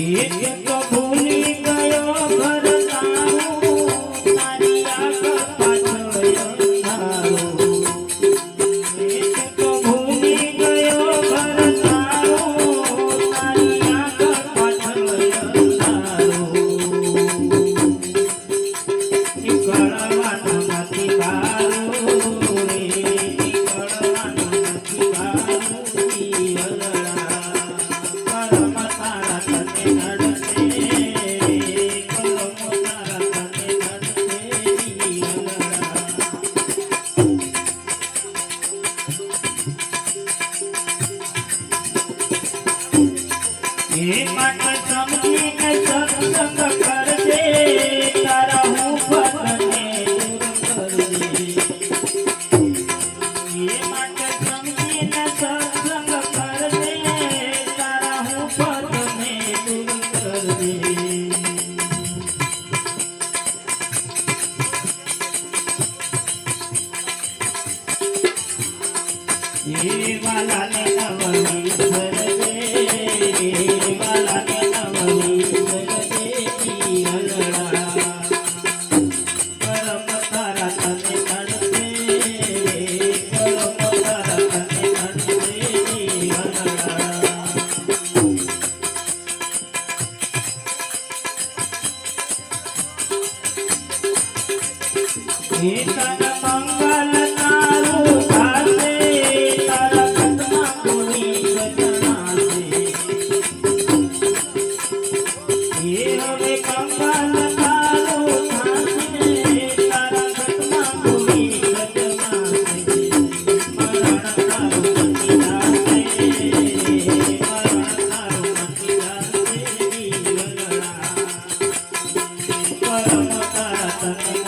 એક તો ભૂલી ગયો ઘર તારું તારી આગળ પાછળ અંધારું એક તો ભૂલી ગયો ઘર તારું તારી આગળ પાછળ અંધારું નીકળવાનો નથી બારું રે નીકળવાનો નથી બારું સમજીને સત્સંગ કરજે તારા હું ભજને દૂર કરજે એ માટે સમજીને સત્સંગ કરજે તારા હું ભજને દૂર કરજે એ વાલાને નવની ભરજે મંગલ તારું થાશે તારા ઘટમાં પૂરી ઘટનાશે એ હવે મંગલ તારું થાશે તારા ઘટમાં પૂરી ઘટનાશે મરણ તારું નથી જાશે મરણ તારું નથી જાશે જીવનડા પરમ તારા તને